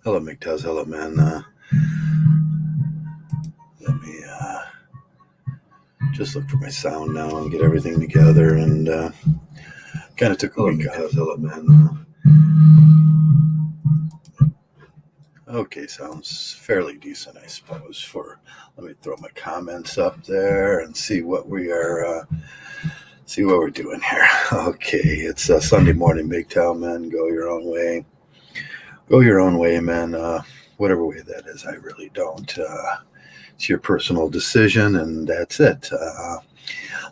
Hello, Mgtow. Hello, man. Let me just look for my sound now and get everything together. And kind of took a week off. Hello, man. Okay, sounds fairly decent, I suppose. Let me throw my comments up there and see what we are. See what we're doing here. Okay, it's Sunday morning, Mgtow, man. Go your own way. Go your own way, man. Whatever way that is, I really don't. It's your personal decision, and that's it.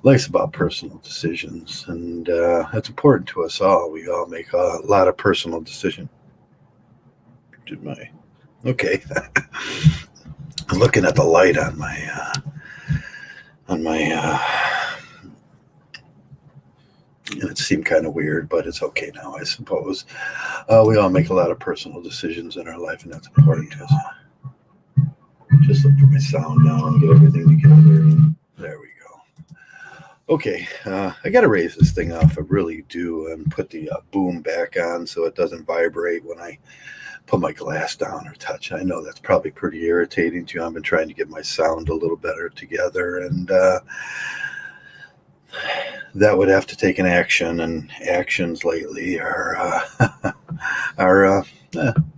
Life's about personal decisions, and that's important to us all. We all make a lot of personal decisions. Okay? I'm looking at the light on my. And it seemed kind of weird, but it's okay now, I suppose. We all make a lot of personal decisions in our life, and that's important to us. Just look for my sound now and get everything together. There we go. Okay, I got to raise this thing off. I really do, and put the boom back on so it doesn't vibrate when I put my glass down or touch. I know that's probably pretty irritating to you. I've been trying to get my sound a little better together, and that would have to take an action, and actions lately are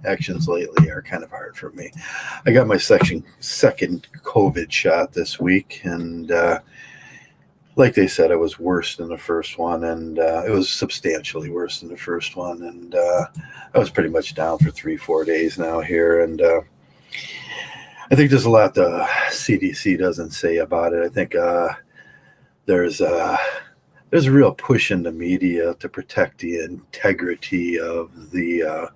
actions lately are kind of hard for me. I got my second COVID shot this week, and like they said, it was worse than the first one, and it was substantially worse than the first one, and I was pretty much down for 3-4 days now here, and I think there's a lot the CDC doesn't say about it. I think there's a real push in the media to protect the integrity of the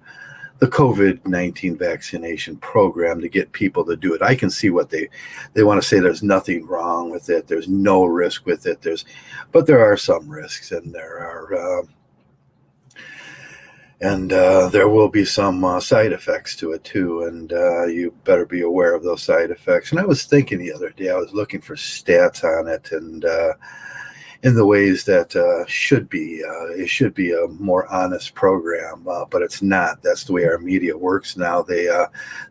COVID-19 vaccination program, to get people to do it. I can see what they want to say. There's nothing wrong with it. There's no risk with it. But there are some risks, and there will be some side effects to it too, and you better be aware of those side effects. And I was thinking the other day, I was looking for stats on it, and in the ways that it should be a more honest program, but it's not. That's the way our media works now. They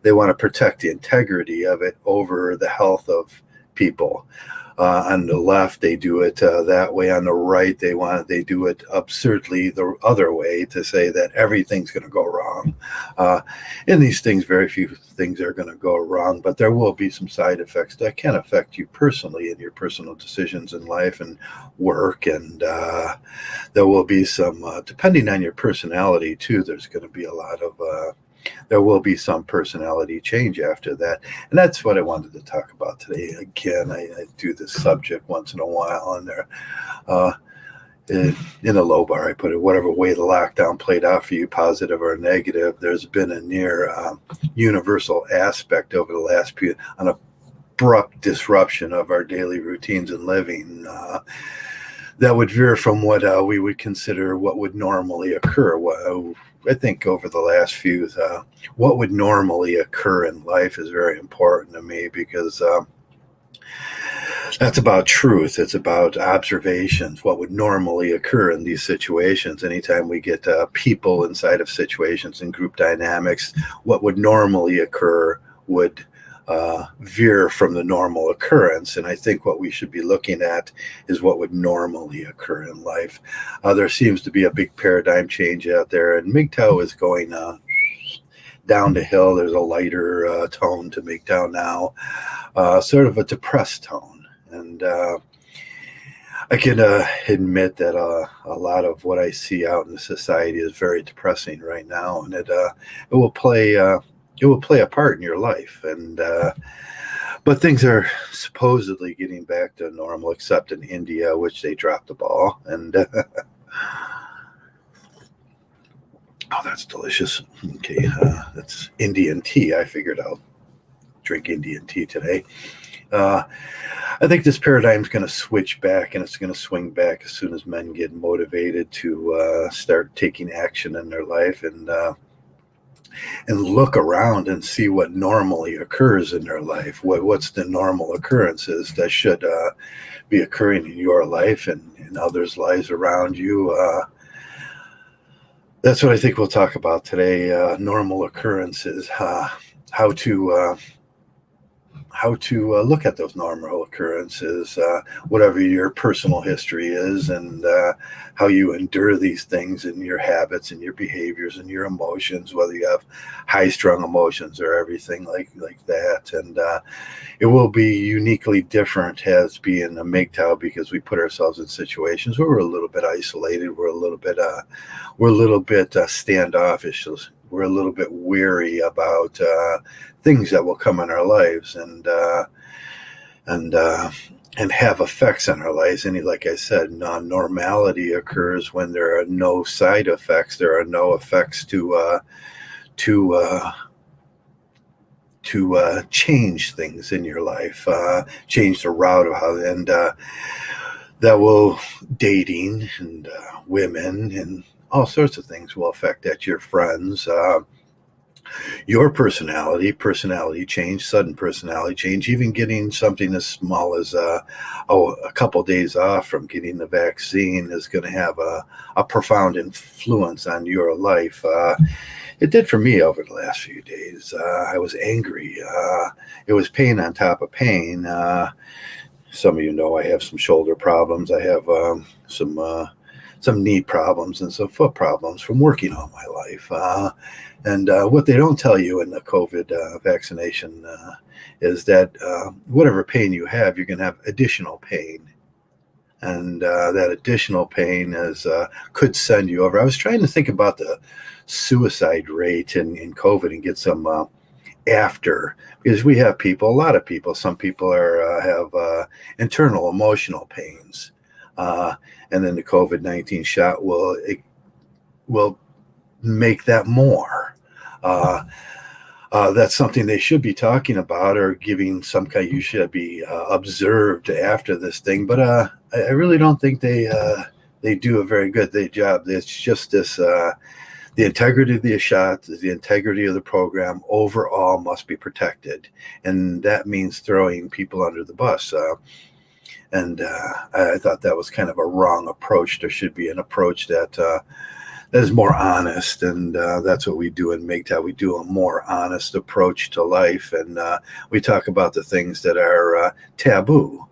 want to protect the integrity of it over the health of people. On the left, they do it that way. On the right, they do it absurdly the other way, to say that everything's going to go wrong. In these things, very few things are going to go wrong, but there will be some side effects that can affect you personally in your personal decisions in life and work. And there will be some, depending on your personality too, there's going to be a lot of there will be some personality change after that. And that's what I wanted to talk about today. Again, I do this subject once in a while on there. In a low bar, I put it, whatever way the lockdown played out for you, positive or negative, there's been a near universal aspect over the last few, an abrupt disruption of our daily routines and living that would veer from what we would consider what would normally occur. I think over the last few, what would normally occur in life is very important to me, because that's about truth. It's about observations, what would normally occur in these situations. Anytime we get people inside of situations and group dynamics, what would normally occur would veer from the normal occurrence. And I think what we should be looking at is what would normally occur in life. There seems to be a big paradigm change out there, and Mgtow is going down the hill. There's a lighter tone to Mgtow now, sort of a depressed tone. And I can admit that a lot of what I see out in the society is very depressing right now, and it will play a part in your life. And but things are supposedly getting back to normal, except in India, which they dropped the ball. And oh, that's delicious. Okay, that's Indian tea. I figured I'll drink Indian tea today. I think this paradigm is going to switch back, and it's going to swing back as soon as men get motivated to start taking action in their life, and look around and see what normally occurs in their life. What's the normal occurrences that should be occurring in your life and in others' lives around you. That's what I think we'll talk about today. Normal occurrences, how to look at those normal occurrences, whatever your personal history is, and how you endure these things and your habits and your behaviors and your emotions, whether you have high strung emotions or everything like that. And it will be uniquely different as being a Mgtow because we put ourselves in situations where we're a little bit isolated, we're a little bit standoffish. We're a little bit weary about things that will come in our lives and and have effects on our lives. And like I said, non-normality occurs when there are no side effects. There are no effects to change things in your life, change the route of how, and that will dating and women and all sorts of things will affect that. Your friends, your personality change, sudden personality change, even getting something as small as a couple days off from getting the vaccine is going to have a profound influence on your life. It did for me over the last few days. I was angry. It was pain on top of pain. Some of you know I have some shoulder problems. I have some knee problems and some foot problems from working all my life. And what they don't tell you in the COVID vaccination is that whatever pain you have, you're going to have additional pain. And that additional pain could send you over. I was trying to think about the suicide rate in COVID and get some after, because we have people, a lot of people, some people have internal emotional pains. And then the COVID-19 shot will make that more. That's something they should be talking about or giving some kind. You should be observed after this thing, but I really don't think they do a very good job. It's just this. The integrity of the shot, the integrity of the program overall must be protected, and that means throwing people under the bus. And I thought that was kind of a wrong approach. There should be an approach that is more honest, and that's what we do in Mgtow. We do a more honest approach to life, and we talk about the things that are taboo.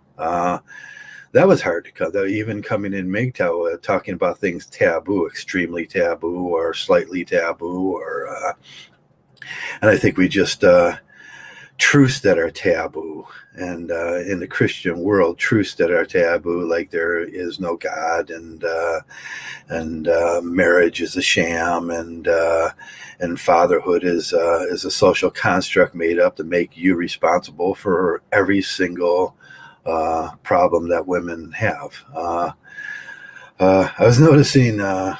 That was hard to cut. Even coming in Mgtow, talking about things taboo, extremely taboo, or slightly taboo, or and I think we just truths that are taboo. And in the Christian world, truths that are taboo, like there is no God, and marriage is a sham, and fatherhood is a social construct made up to make you responsible for every single problem that women have. I was noticing, I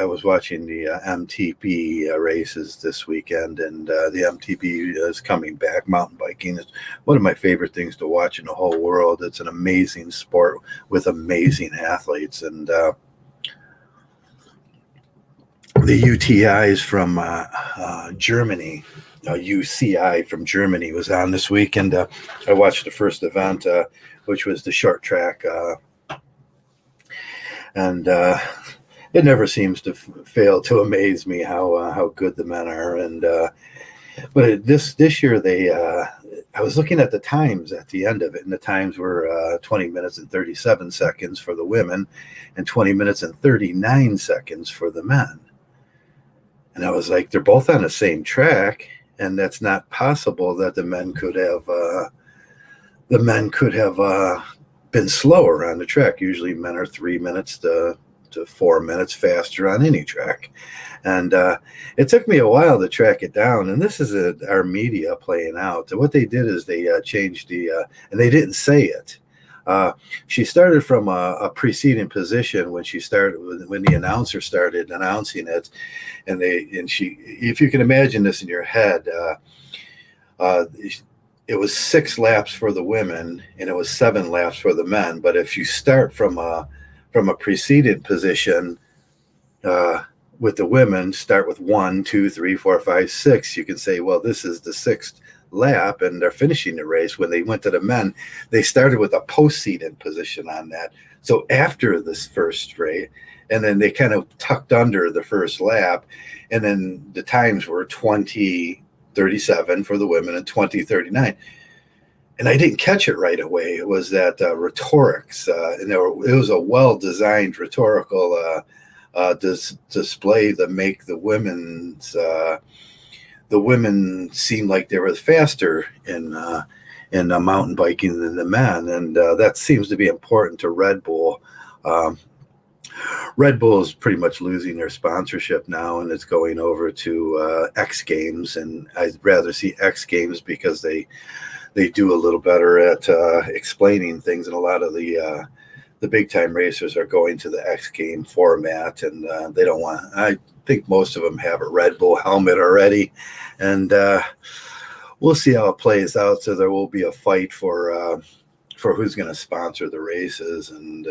was watching the MTB races this weekend, and the MTB is coming back. Mountain biking is one of my favorite things to watch in the whole world. It's an amazing sport with amazing athletes, and the UTIs from Germany, UCI from Germany was on this weekend. I watched the first event, which was the short track. And it never seems to fail to amaze me how good the men are. And but this year I was looking at the times at the end of it, and the times were 20 minutes and 37 seconds for the women, and 20 minutes and 39 seconds for the men. And I was like, they're both on the same track, and that's not possible that the men could have been slower on the track. Usually men are 3 minutes to 4 minutes faster on any track. And it took me a while to track it down. And this is our media playing out. What they did is they changed and they didn't say it. She started from a preceding position when the announcer started announcing it. And if you can imagine this in your head, it was 6 laps for the women and it was 7 laps for the men. But if you start from a preceded position with the women, start with 1, 2, 3, 4, 5, 6, you can say, well, this is the 6th lap and they're finishing the race. When they went to the men, they started with a post seated position on that. So after this first race, and then they kind of tucked under the first lap, and then the times were 20:37 for the women and 20:39. And I didn't catch it right away. It was that rhetorics, and it was a well-designed rhetorical display that make the women seem like they were faster in mountain biking than the men, and that seems to be important to Red Bull. Red Bull is pretty much losing their sponsorship now, and it's going over to X Games, and I'd rather see X Games because they do a little better at explaining things, and a lot of the big time racers are going to the X Game format, and they don't want. I think most of them have a Red Bull helmet already, and we'll see how it plays out. So there will be a fight for who's going to sponsor the races, and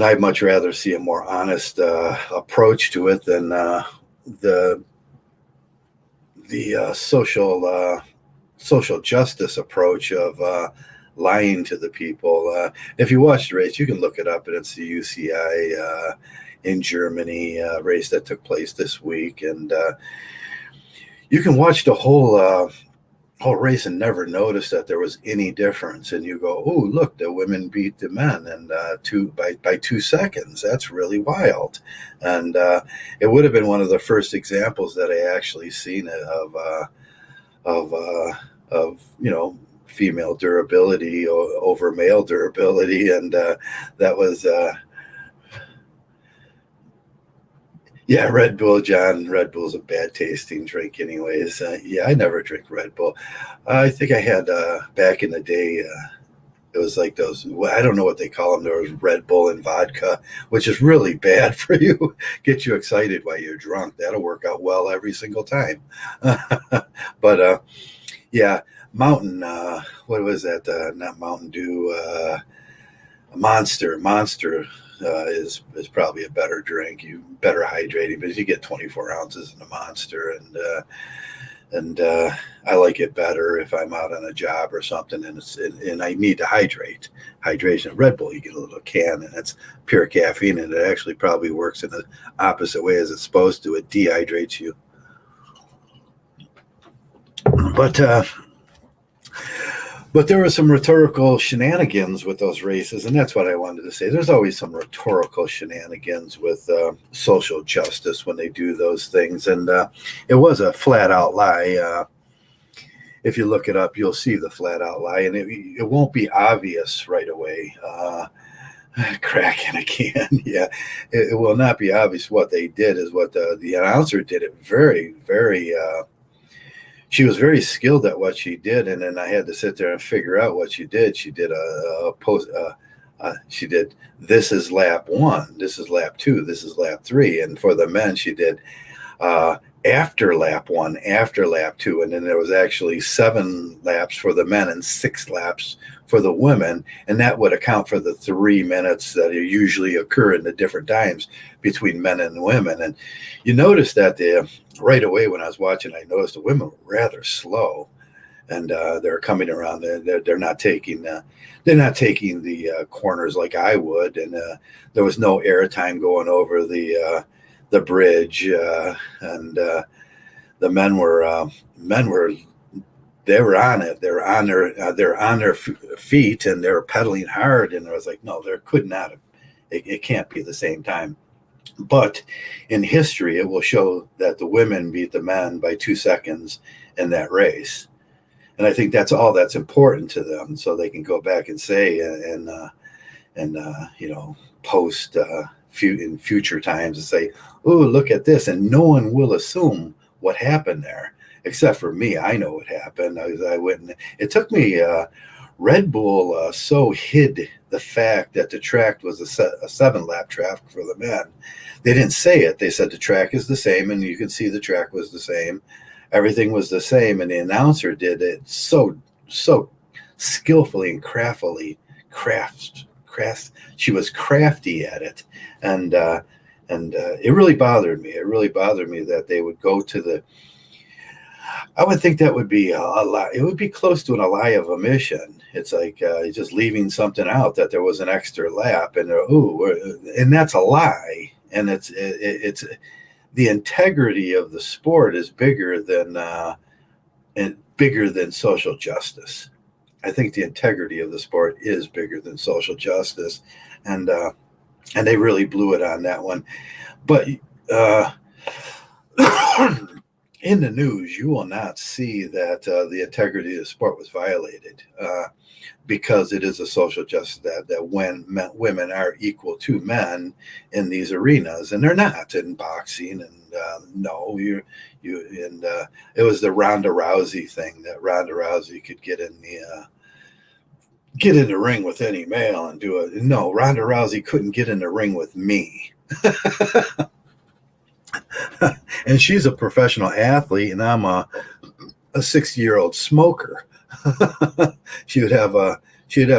I'd much rather see a more honest approach to it than the social justice approach of lying to the people. If you watch the race, you can look it up, and it's the UCI in Germany race that took place this week, and you can watch the whole race and never notice that there was any difference. And you go, "Oh, look, the women beat the men, and by 2 seconds. That's really wild." And it would have been one of the first examples that I actually seen of female durability over male durability, and that was Red Bull, John. Red Bull's a bad tasting drink anyways. I never drink Red Bull. I think I had back in the day, it was like those, I don't know what they call them. There was Red Bull and vodka, which is really bad for you. Get you excited while you're drunk. That'll work out well every single time. But Mountain, what was that? Not Mountain Dew, Monster. Monster is probably a better drink. You better hydrating, but you get 24 ounces in a Monster, and I like it better if I'm out on a job or something, and I need to hydrate. Hydration. Red Bull, you get a little can, and it's pure caffeine, and it actually probably works in the opposite way as it's supposed to. It dehydrates you. But there were some rhetorical shenanigans with those races, and that's what I wanted to say. There's always some rhetorical shenanigans with social justice when they do those things, and it was a flat-out lie. If you look it up, you'll see the flat-out lie, and it won't be obvious right away. Crack in a can, it will not be obvious. What they did is what the announcer did it very, very. She was very skilled at what she did, and then I had to sit there and figure out what she did. She did a post. She did, this is lap 1, this is lap 2, this is lap 3, and for the men she did after lap 1, after lap 2, and then there was actually 7 laps for the men and 6 laps for the women, and that would account for the 3 minutes that usually occur in the different times between men and women. And you notice that right away when I was watching, I noticed the women were rather slow, and they're coming around. They're not taking the corners like I would, and there was no airtime going over the bridge, and the men were they were on it. They're on their feet, and they're pedaling hard. And I was like, no, there could not have. It can't be the same time. But in history, it will show that the women beat the men by 2 seconds in that race. And I think that's all that's important to them, so they can go back and say and post in future times and say, "Oh, look at this," and no one will assume what happened there, except for me. I know what happened. I went and it took me. Red Bull so hid the fact that the track was a 7-lap track for the men. They didn't say it. They said the track is the same, and you can see the track was the same. Everything was the same, and the announcer did it so skillfully and craftily. She was crafty at it, and it really bothered me. It really bothered me that they would go to I would think that would be a lie. It would be close to an a lie of omission. It's like you're just leaving something out that there was an extra lap, and and that's a lie. And it's the integrity of the sport is bigger than and bigger than social justice. I think the integrity of the sport is bigger than social justice, and uh, and they really blew it on that one. But uh, in the news, you will not see that the integrity of the sport was violated because it is a social justice that when women are equal to men in these arenas, and they're not in boxing. And no, you and it was the Ronda Rousey thing that Ronda Rousey could get in the ring with any male and do it. No, Ronda Rousey couldn't get in the ring with me. And she's a professional athlete, and I'm a 60-year-old smoker. She'd have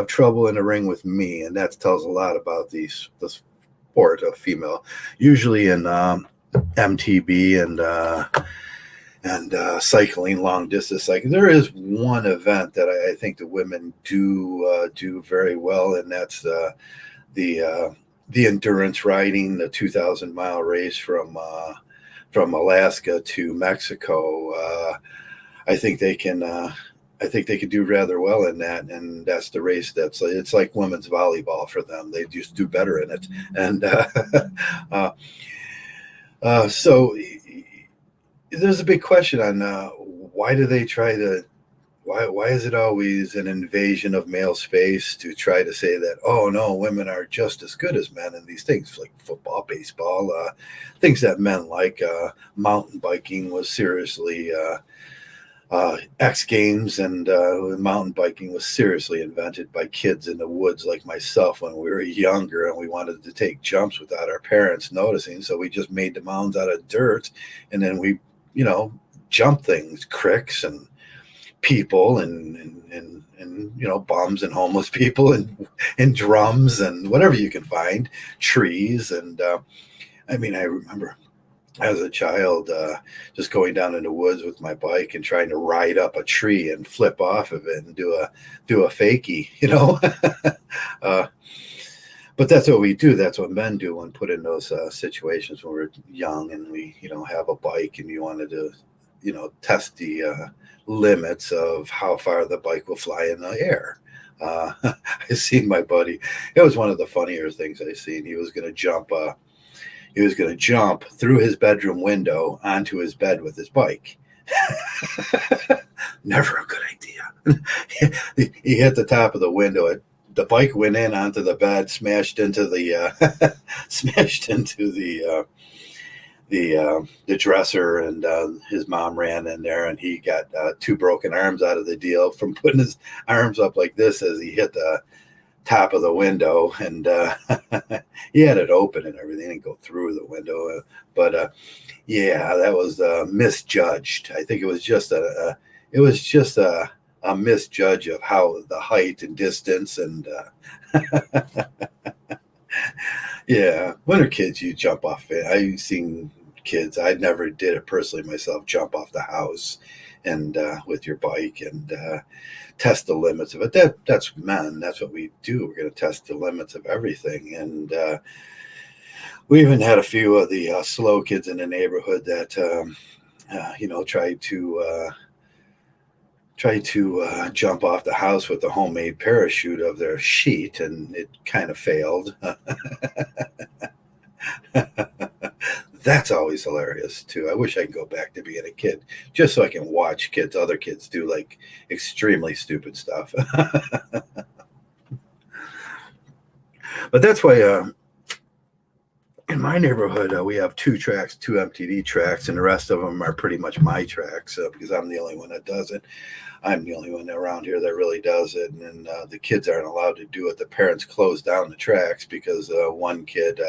trouble in the ring with me, and that tells a lot about the sport of female. Usually in MTB and cycling, long distance cycling, there is one event that I think the women do very well, and that's the endurance riding, the 2,000-mile race from Alaska to Mexico. I think they can. I think they could do rather well in that, and that's the race. It's like women's volleyball for them. They just do better in it, and so there's a big question on why do they try to. Why is it always an invasion of male space to try to say that, oh no, women are just as good as men in these things like football, baseball, things that men like. Mountain biking was seriously X Games, and mountain biking was seriously invented by kids in the woods like myself when we were younger, and we wanted to take jumps without our parents noticing. So we just made the mountains out of dirt, and then we, jump things, cricks and people and bums and homeless people and drums and whatever you can find, trees. And I remember as a child just going down in the woods with my bike and trying to ride up a tree and flip off of it and do a fakie. But that's what we do. That's what men do when put in those situations when we're young and we have a bike and you wanted to test the limits of how far the bike will fly in the air. I seen my buddy. It was one of the funnier things I seen. He was going to jump. He was going to jump through his bedroom window onto his bed with his bike. Never a good idea. He hit the top of the window. The bike went in onto the bed, smashed into the the dresser, and his mom ran in there, and he got 2 broken arms out of the deal from putting his arms up like this as he hit the top of the window, and he had it open and everything and go through the window. But yeah, that was misjudged. I think it was just a misjudge of how the height and distance and yeah, when are kids you jump off it. I've seen kids, I never did it personally myself, jump off the house and with your bike and test the limits of it. That's men. That's what we do. We're going to test the limits of everything. And we even had a few of the slow kids in the neighborhood that tried to jump off the house with the homemade parachute of their sheet, and it kind of failed. That's always hilarious too. I wish I could go back to being a kid just so I can watch other kids do like extremely stupid stuff. But that's why in my neighborhood we have 2 tracks, 2 MTD tracks, and the rest of them are pretty much my tracks because I'm the only one that does it. I'm the only one around here that really does it, and the kids aren't allowed to do it. The parents closed down the tracks because one kid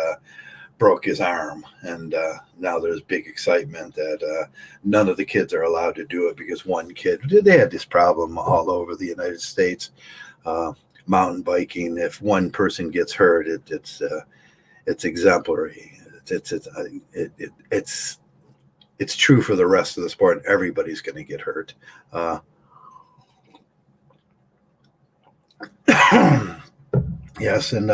broke his arm, and now there's big excitement that none of the kids are allowed to do it because one kid. They had this problem all over the United States. Mountain biking, if one person gets hurt, it's exemplary. It's it's true for the rest of the sport. Everybody's going to get hurt. Yes, and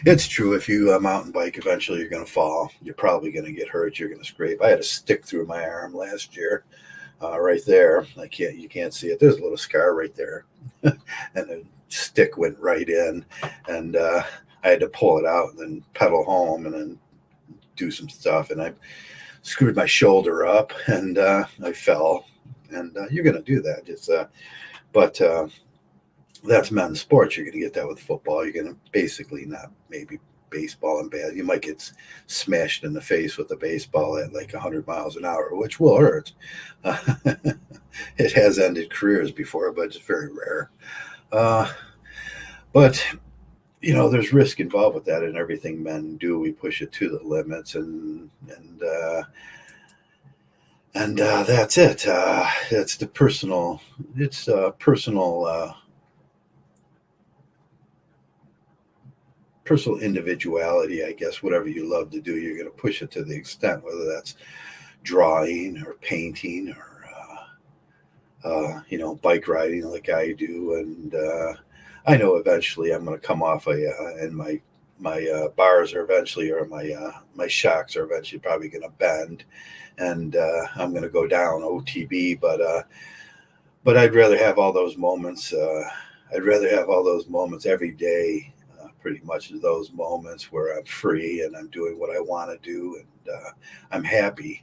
it's true. If you mountain bike, eventually you're going to fall. You're probably going to get hurt. You're going to scrape. I had a stick through my arm last year, right there. You can't see it. There's a little scar right there, and a stick went right in, and I had to pull it out and then pedal home and then do some stuff, and I screwed my shoulder up, and I fell. And you're going to do that. But that's men's sports. You're going to get that with football. You're going to basically not maybe baseball and bad. You might get smashed in the face with a baseball at like 100 miles an hour, which will hurt. It has ended careers before, but it's very rare. But there's risk involved with that, and everything men do, we push it to the limits, and that's it. It's the personal. It's personal individuality, I guess. Whatever you love to do, you're going to push it to the extent, whether that's drawing or painting or bike riding like I do. And I know eventually I'm going to come off and my bars are eventually, or my shocks are eventually probably going to bend, and I'm going to go down OTB. But I'd rather have all those moments. I'd rather have all those moments every day. Pretty much those moments where I'm free and I'm doing what I want to do, and I'm happy.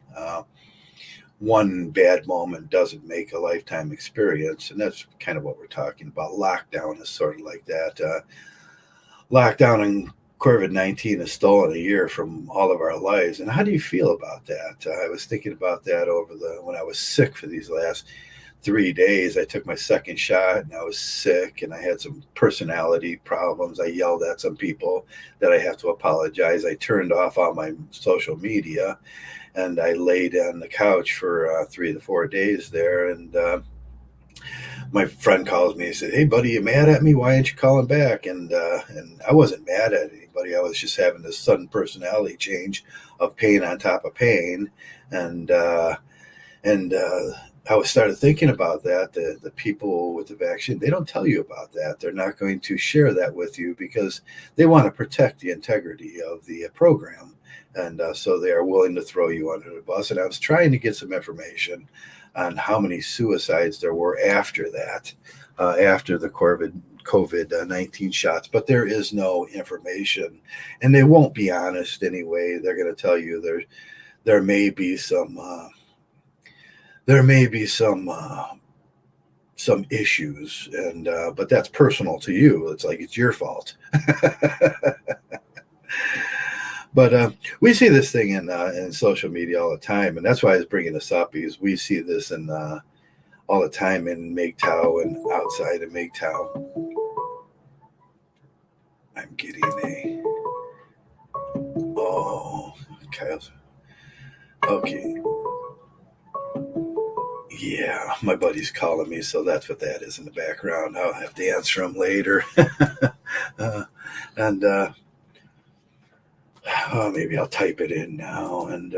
One bad moment doesn't make a lifetime experience, and that's kind of what we're talking about. Lockdown is sort of like that. Lockdown and COVID-19 has stolen a year from all of our lives. And how do you feel about that? I was thinking about that when I was sick for these last 3 days. I took my second shot and I was sick, and I had some personality problems. I yelled at some people that I have to apologize. I turned off all my social media, and I laid on the couch for 3 to 4 days there. And my friend calls me and said, "Hey, buddy, you mad at me? Why aren't you calling back?" And I wasn't mad at anybody. I was just having this sudden personality change of pain on top of pain. And I started thinking about that. The people with the vaccine, they don't tell you about that. They're not going to share that with you because they want to protect the integrity of the program. And so they are willing to throw you under the bus. And I was trying to get some information on how many suicides there were after that, after the COVID-19 shots. But there is no information, and they won't be honest anyway. They're going to tell you there may be some issues, and but that's personal to you. It's like it's your fault. But we see this thing in social media all the time, and that's why I was bringing this up, because we see this all the time in Mgtow and outside of Mgtow. I'm getting Kyle's. Okay. Yeah, my buddy's calling me, so that's what that is in the background. I'll have to answer him later. And maybe I'll type it in now. And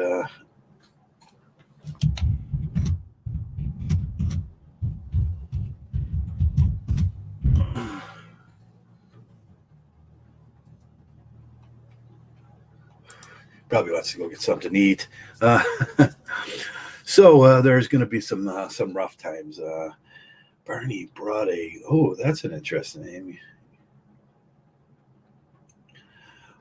probably wants to go get something to eat. So there's going to be some rough times. Bernie brought that's an interesting name.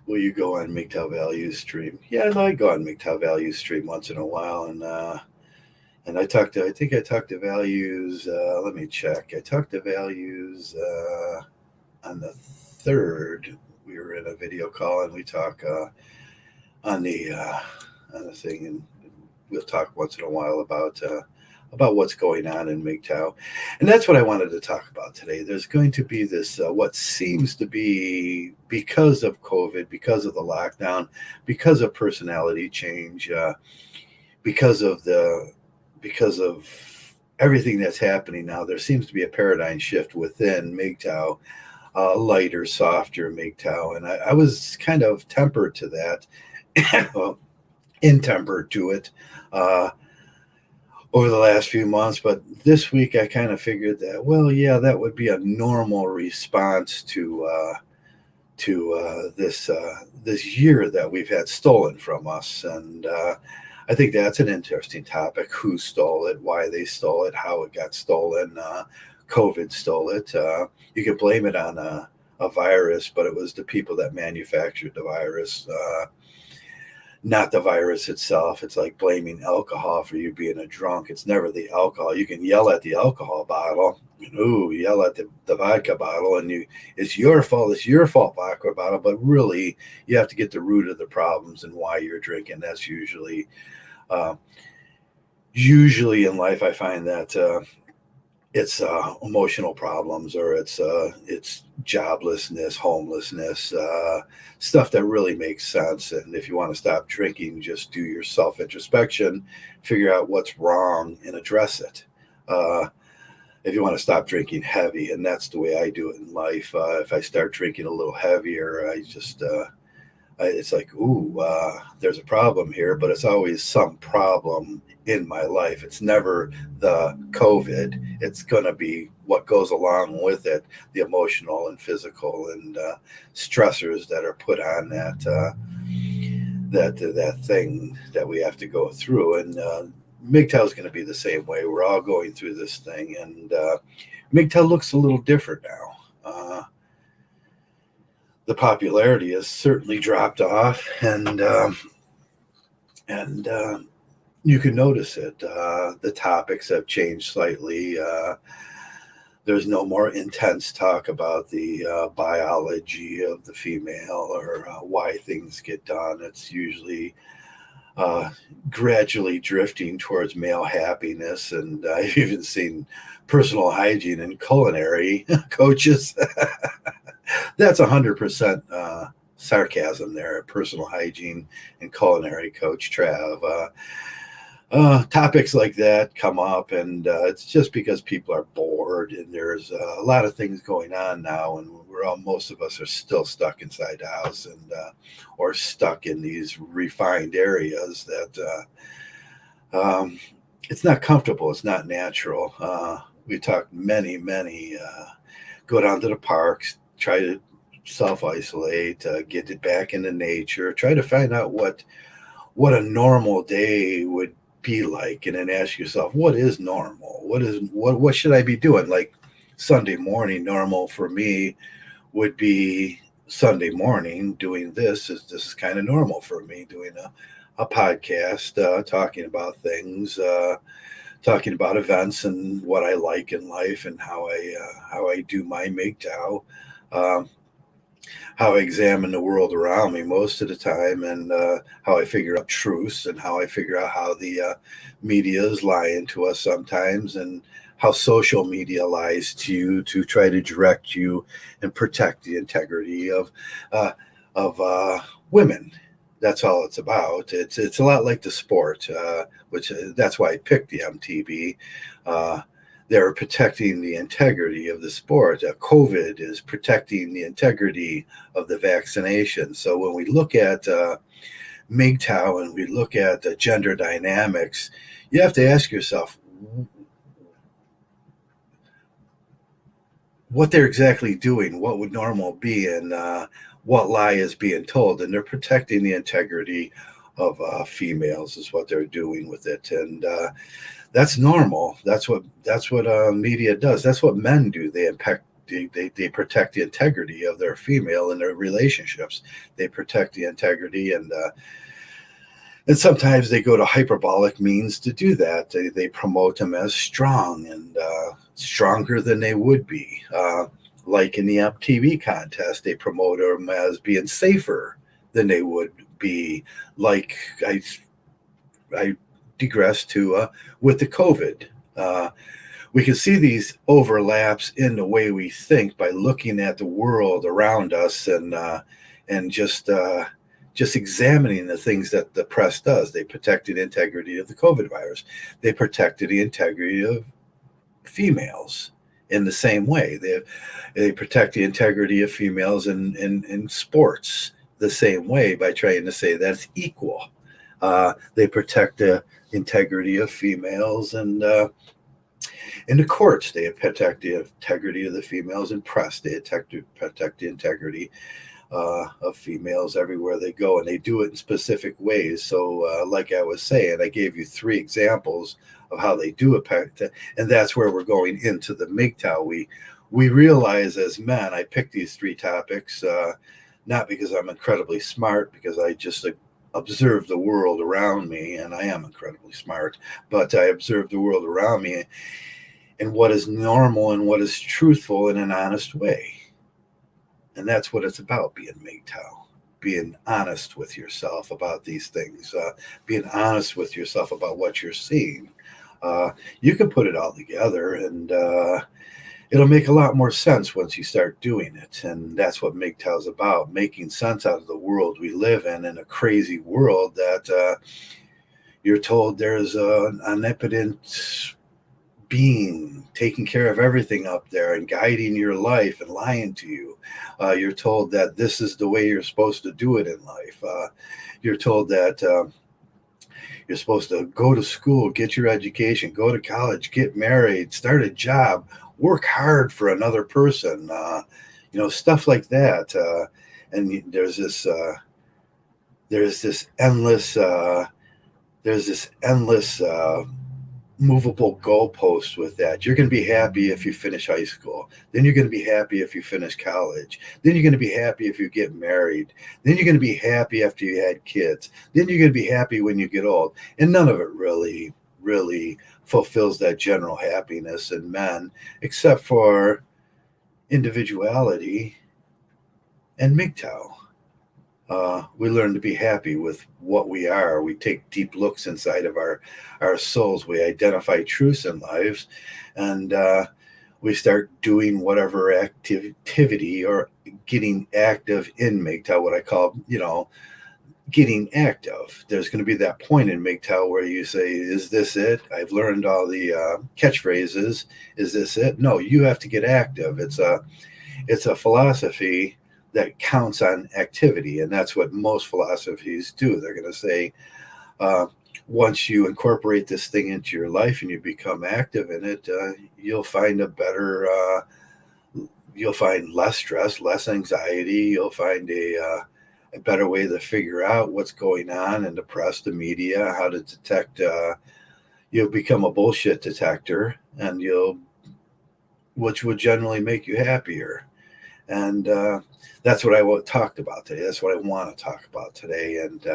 Will you go on Mgtow Values stream? Yeah, I like go on Mgtow Values stream once in a while. And I think I talked to Values. Let me check. I talked to Values on the 3rd. We were in a video call, and we talk on the thing, and we'll talk once in a while about what's going on in Mgtow. And that's what I wanted to talk about today. There's going to be this, what seems to be, because of COVID, because of the lockdown, because of personality change, because of everything that's happening now, there seems to be a paradigm shift within Mgtow, lighter, softer Mgtow. And I was kind of tempered to that, intempered to it. over the last few months. But this week, I kind of figured that, well, yeah, that would be a normal response to this year that we've had stolen from us. And I think that's an interesting topic: who stole it, why they stole it, how it got stolen. COVID stole it. You could blame it on a virus, but it was the people that manufactured the virus, not the virus itself. It's like blaming alcohol for you being a drunk. It's never the alcohol. You can yell at the alcohol bottle, ooh, yell at the vodka bottle, and it's your fault. It's your fault, vodka bottle. But really, you have to get the root of the problems and why you're drinking. That's uh, usually in life. I find that it's emotional problems, or it's joblessness, homelessness, stuff that really makes sense. And if you want to stop drinking, just do your self introspection, figure out what's wrong, and address it. Uh, if you want to stop drinking heavy, and that's the way I do it in life. If I start drinking a little heavier, it's like, ooh, there's a problem here, but it's always some problem in my life. It's never the COVID. It's going to be what goes along with it, the emotional and physical and stressors that are put on that thing that we have to go through. And Mgtow is going to be the same way. We're all going through this thing, and Mgtow looks a little different now. The popularity has certainly dropped off, and you can notice it. The topics have changed slightly. There's no more intense talk about the biology of the female, or why things get done. It's usually uh, gradually drifting towards male happiness, and I've even seen personal hygiene and culinary coaches. That's 100% sarcasm there. Personal hygiene and culinary coach Trav. Topics like that come up, and it's just because people are bored, and there's a lot of things going on now, and most of us are still stuck inside the house, and or stuck in these refined areas that it's not comfortable. It's not natural. We talked many. Go down to the parks, try to self isolate, get it back into nature, try to find out what a normal day would be like, and then ask yourself, what is normal? What should I be doing? Like Sunday morning, normal for me would be Sunday morning doing this. This is kind of normal for me, doing a podcast, talking about things, talking about events and what I like in life, and how I do my Mgtow, um, how I examine the world around me most of the time, and how I figure out truths, and how I figure out how the media is lying to us sometimes, and how social media lies to you to try to direct you and protect the integrity of women. That's all it's about. It's a lot like the sport, which that's why I picked the MTB. Uh, they're protecting the integrity of the sport. COVID is protecting the integrity of the vaccination. So when we look at Mgtow and we look at gender dynamics, you have to ask yourself what they're exactly doing, what would normal be, and what lie is being told. And they're protecting the integrity of females, is what they're doing with it. And that's normal. That's what media does. That's what men do. They protect the integrity of their female in their relationships. They protect the integrity, and sometimes they go to hyperbolic means to do that. They promote them as strong, and stronger than they would be. Like in the TV contest, they promote them as being safer than they would be. Like I digress to with the COVID. We can see these overlaps in the way we think by looking at the world around us, and just examining the things that the press does. They protected the integrity of the COVID virus. They protected the integrity of females in the same way. They protect the integrity of females in sports the same way by trying to say that it's equal. They protect the integrity of females, and in the courts, they protect the integrity of the females. In press, they protect the integrity of females everywhere they go, and they do it in specific ways. So, like I was saying, I gave you 3 examples of how they do it, and that's where we're going into the Mgtow. We realize as men, I picked these 3 topics not because I'm incredibly smart, because I just observe the world around me, and I am incredibly smart, but I observe the world around me and what is normal and what is truthful in an honest way. And that's what it's about, being Mgtow, being honest with yourself about these things, being honest with yourself about what you're seeing. You can put it all together, and it'll make a lot more sense once you start doing it. And that's what Mgtow's about, making sense out of the world we live in a crazy world that you're told there's an omnipotent being taking care of everything up there and guiding your life and lying to you. You're told that this is the way you're supposed to do it in life. You're told that you're supposed to go to school, get your education, go to college, get married, start a job, work hard for another person, stuff like that. And there's this endless movable goalpost with that. You're going to be happy if you finish high school. Then you're going to be happy if you finish college. Then you're going to be happy if you get married. Then you're going to be happy after you had kids. Then you're going to be happy when you get old. And none of it really fulfills that general happiness in men, except for individuality and Mgtow. We learn to be happy with what we are. We take deep looks inside of our souls. We identify truths in lives, and we start doing whatever activity or getting active in Mgtow, what I call, getting active. There's going to be that point in Mgtow where you say, is this it? I've learned all the catchphrases. Is this it? No, you have to get active. It's a philosophy that counts on activity, and that's what most philosophies do. They're going to say, once you incorporate this thing into your life and you become active in it, you'll find you'll find less stress, less anxiety. You'll find a better way to figure out what's going on in the press, the media, how to detect. You'll become a bullshit detector, and which would generally make you happier. And that's what I talked about today. That's what I want to talk about today. And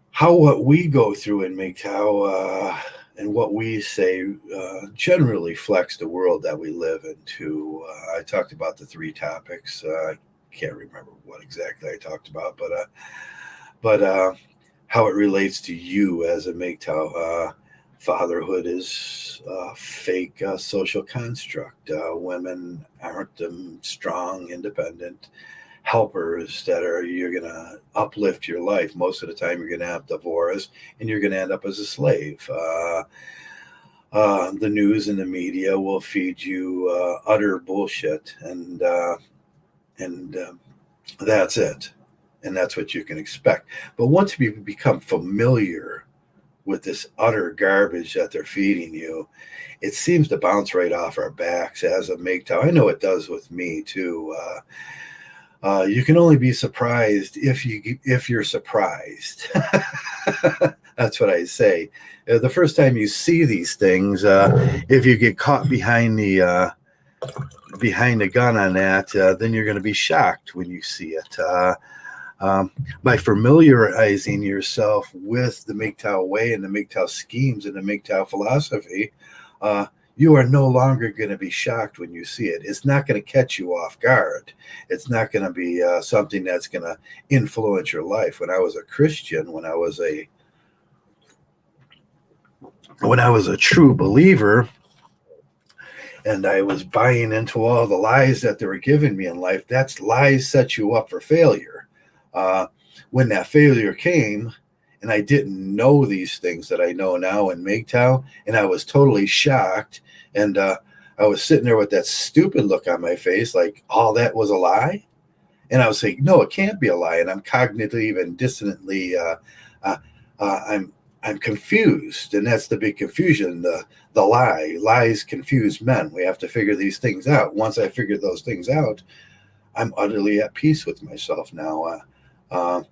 how what we go through in Mgtow and what we say generally reflects the world that we live into. I talked about the 3 topics. I can't remember what exactly I talked about, but how it relates to you as a Mgtow. Fatherhood is a fake social construct. Women aren't strong, independent helpers you're going to uplift your life. Most of the time, you're going to have divorce, and you're going to end up as a slave. The news and the media will feed you utter bullshit, and that's it. And that's what you can expect. But once you become familiar with this utter garbage that they're feeding you, it seems to bounce right off our backs as a Mgtow. I know it does with me too. You can only be surprised if you're surprised. That's what I say. The first time you see these things, if you get caught behind the gun on that, then you're going to be shocked when you see it. By familiarizing yourself with the Mgtow way and the Mgtow schemes and the Mgtow philosophy, you are no longer going to be shocked when you see it. It's not going to catch you off guard. It's not going to be something that's going to influence your life. When I was a Christian, when I was a true believer, and I was buying into all the lies that they were giving me in life, that's lies set you up for failure. When that failure came, and I didn't know these things that I know now in Mgtow, and I was totally shocked, and I was sitting there with that stupid look on my face, like all that was a lie. And I was saying, no, it can't be a lie. And I'm cognitively and dissonantly, uh, I'm confused, and that's the big confusion. The lies confuse men. We have to figure these things out. Once I figure those things out, I'm utterly at peace with myself now. Uh,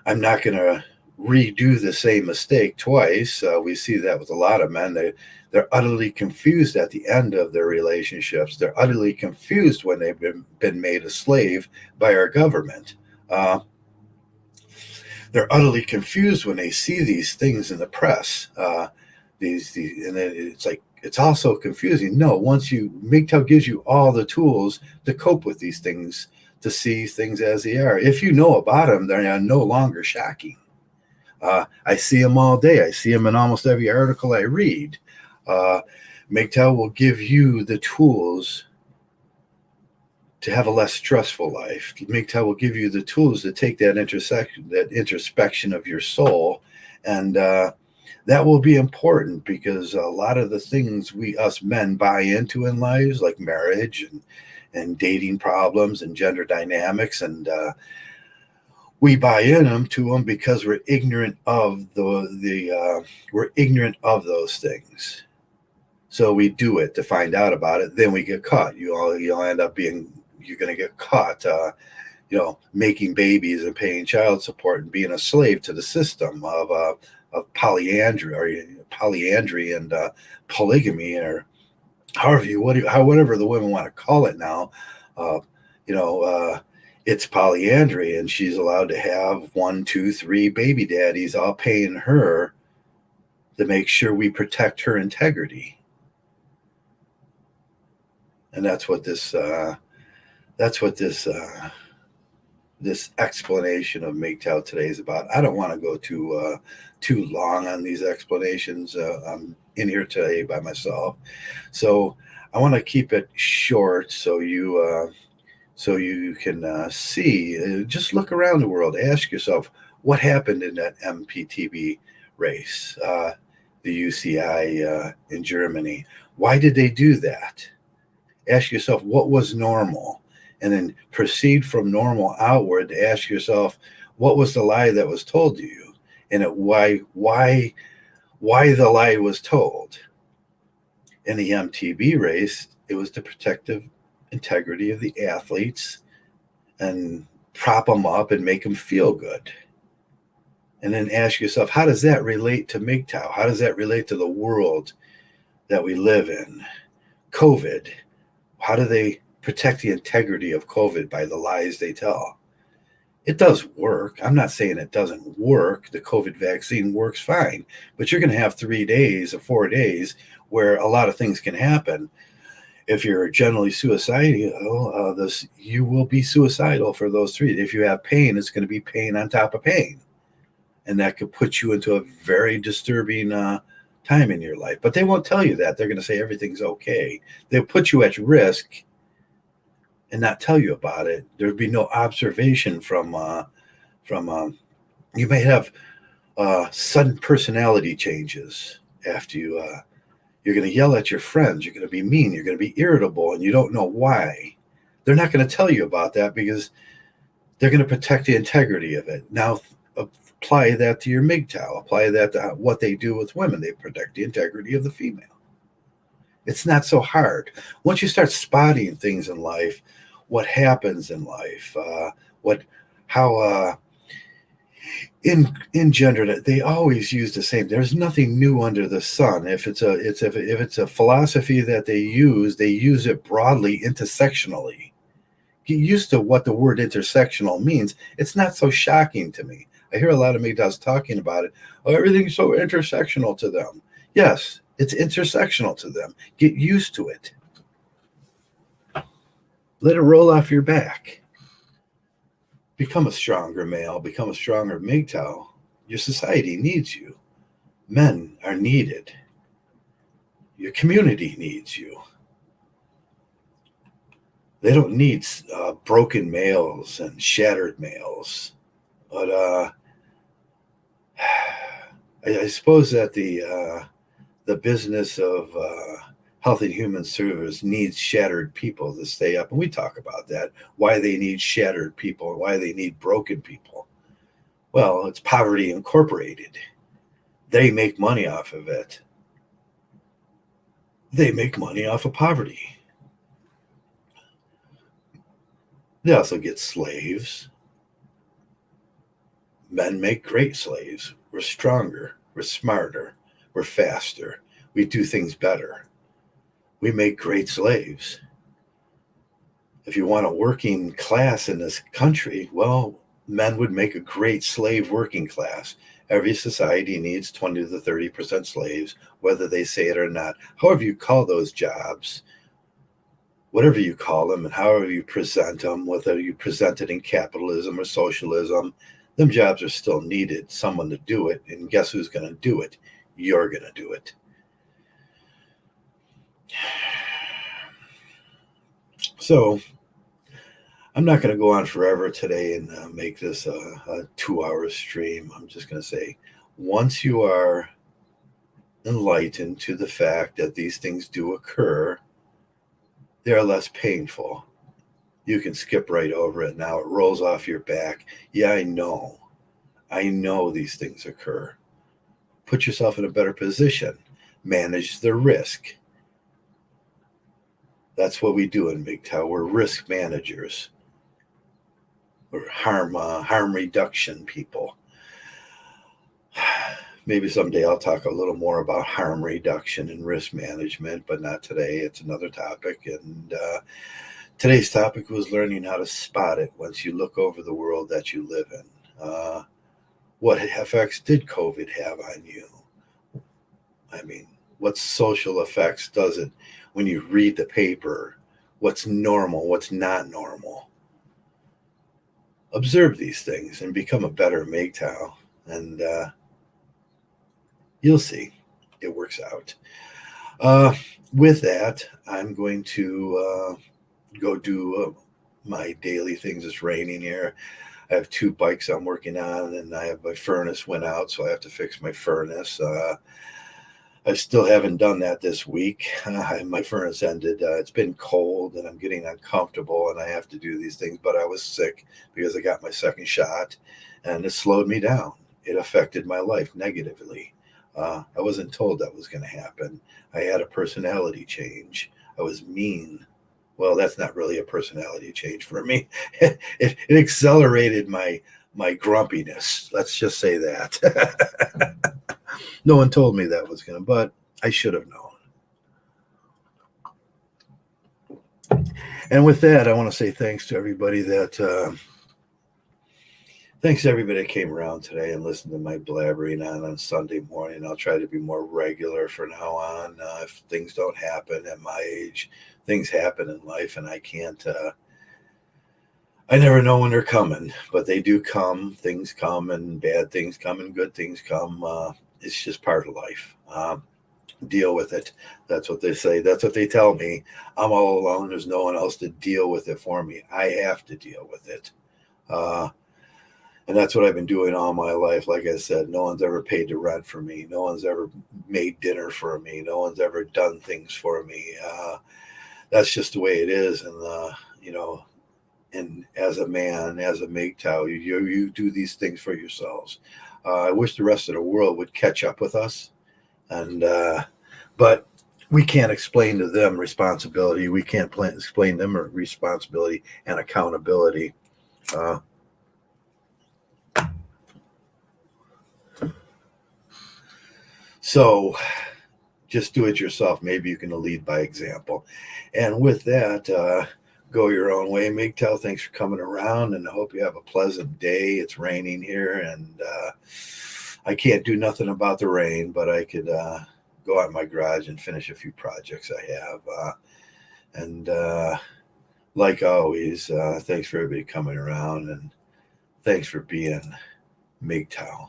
I'm not going to redo the same mistake twice. We see that with a lot of men. They're utterly confused at the end of their relationships. They're utterly confused when they've been made a slave by our government. Uh, they're utterly confused when they see these things in the press. And then it's like, it's also confusing. No, Mgtow gives you all the tools to cope with these things, to see things as they are. If you know about them, they're no longer shocking. I see them all day. I see them in almost every article I read. Mgtow will give you the tools to have a less stressful life. Mgtow will give you the tools to take that introspection of your soul, and that will be important, because a lot of the things us men buy into in lives, like marriage and dating problems and gender dynamics, and we buy in to them because we're ignorant of we're ignorant of those things. So we do it to find out about it. Then we get caught. You'll end up you're going to get caught, making babies and paying child support and being a slave to the system of polyandry and polygamy, or whatever the women want to call it now. It's polyandry, and she's allowed to have 1, 2, 3 baby daddies, all paying her to make sure we protect her integrity. And that's what this explanation of Mgtow today is about. I don't want to go too long on these explanations. I'm in here today by myself, so I want to keep it short, so you can see. Just look around the world. Ask yourself what happened in that MPTB race, the UCI in Germany. Why did they do that? Ask yourself what was normal, and then proceed from normal outward to ask yourself what was the lie that was told to you, and why the lie was told. In the MTB race, it was the protective integrity of the athletes and prop them up and make them feel good. And then ask yourself, how does that relate to Mgtow? How does that relate to the world that we live in? COVID. How do they protect the integrity of COVID by the lies they tell? It does work. I'm not saying it doesn't work. The COVID vaccine works fine, but you're going to have 3 days or 4 days where a lot of things can happen. If you're generally suicidal, you will be suicidal for those 3. If you have pain, it's going to be pain on top of pain. And that could put you into a very disturbing time in your life. But they won't tell you that. They're going to say everything's okay. They'll put you at risk and not tell you about it. There'd be no observation from you may have sudden personality changes after you're going to yell at your friends. You're going to be mean. You're going to be irritable, and you don't know why. They're not going to tell you about that because they're going to protect the integrity of it. Now, apply that to your Mgtow. Apply that to what they do with women. They protect the integrity of the female. It's not so hard. Once you start spotting things in life, what happens in life, in gender, they always use the same. There's nothing new under the sun. If it's a philosophy that they use it broadly, intersectionally. Get used to what the word intersectional means. It's not so shocking to me. I hear a lot of Mgtows talking about it. Oh, everything's so intersectional to them. Yes, it's intersectional to them. Get used to it. Let it roll off your back. Become a stronger male. Become a stronger Mgtow. Your society needs you. Men are needed. Your community needs you. They don't need broken males and shattered males. But I suppose that the business of Healthy human service needs shattered people to stay up. And we talk about that, why they need shattered people, why they need broken people. Well, it's Poverty Incorporated. They make money off of it. They make money off of poverty. They also get slaves. Men make great slaves. We're stronger. We're smarter. We're faster. We do things better. We make great slaves. If you want a working class in this country, well, men would make a great slave working class. Every society needs 20 to 30% slaves, whether they say it or not. However you call those jobs, whatever you call them and however you present them, whether you present it in capitalism or socialism, them jobs are still needed, someone to do it. And guess who's going to do it? You're going to do it. So I'm not going to go on forever today and make this a 2-hour stream. I'm just going to say, once you are enlightened to the fact that these things do occur, they are less painful. You can skip right over it now. It rolls off your back. Yeah, I know. I know these things occur. Put yourself in a better position. Manage the risk. That's what we do in Mgtow. We're risk managers. We're harm reduction people. Maybe someday I'll talk a little more about harm reduction and risk management, but not today. It's another topic. And today's topic was learning how to spot it once you look over the world that you live in. What effects did COVID have on you? I mean, what social effects does it when you read the paper? What's normal? What's not normal? Observe these things and become a better Mgtow. And you'll see it works out. With that, I'm going to go do my daily things. It's raining here. I have 2 bikes I'm working on, and I have my furnace went out, so I have to fix my furnace. I still haven't done that this week. My furnace ended. It's been cold, and I'm getting uncomfortable, and I have to do these things. But I was sick because I got my second shot, and it slowed me down. It affected my life negatively. I wasn't told that was going to happen. I had a personality change. I was mean. Well, that's not really a personality change for me. It accelerated my grumpiness. Let's just say that. No one told me that was going to, but I should have known. And with that, I want to say thanks to everybody that came around today and listened to my blabbering on Sunday morning. I'll try to be more regular from now on. If things don't happen at my age, things happen in life, and I can't. I never know when they're coming, but they do come. Things come, and bad things come, and good things come. It's just part of life. Deal with it. That's what they say. That's what they tell me. I'm all alone. There's no one else to deal with it for me. I have to deal with it. And that's what I've been doing all my life. Like I said, no one's ever paid the rent for me. No one's ever made dinner for me. No one's ever done things for me. That's just the way it is. And, and as a man, as a Mgtow, you do these things for yourselves. I wish the rest of the world would catch up with us. But we can't explain to them responsibility. We can't explain them responsibility and accountability. So just do it yourself. Maybe you can lead by example. And with that, go your own way. Mgtow, thanks for coming around, and I hope you have a pleasant day. It's raining here, and I can't do nothing about the rain, but I could go out in my garage and finish a few projects I have. Like always, thanks for everybody coming around, and thanks for being Mgtow.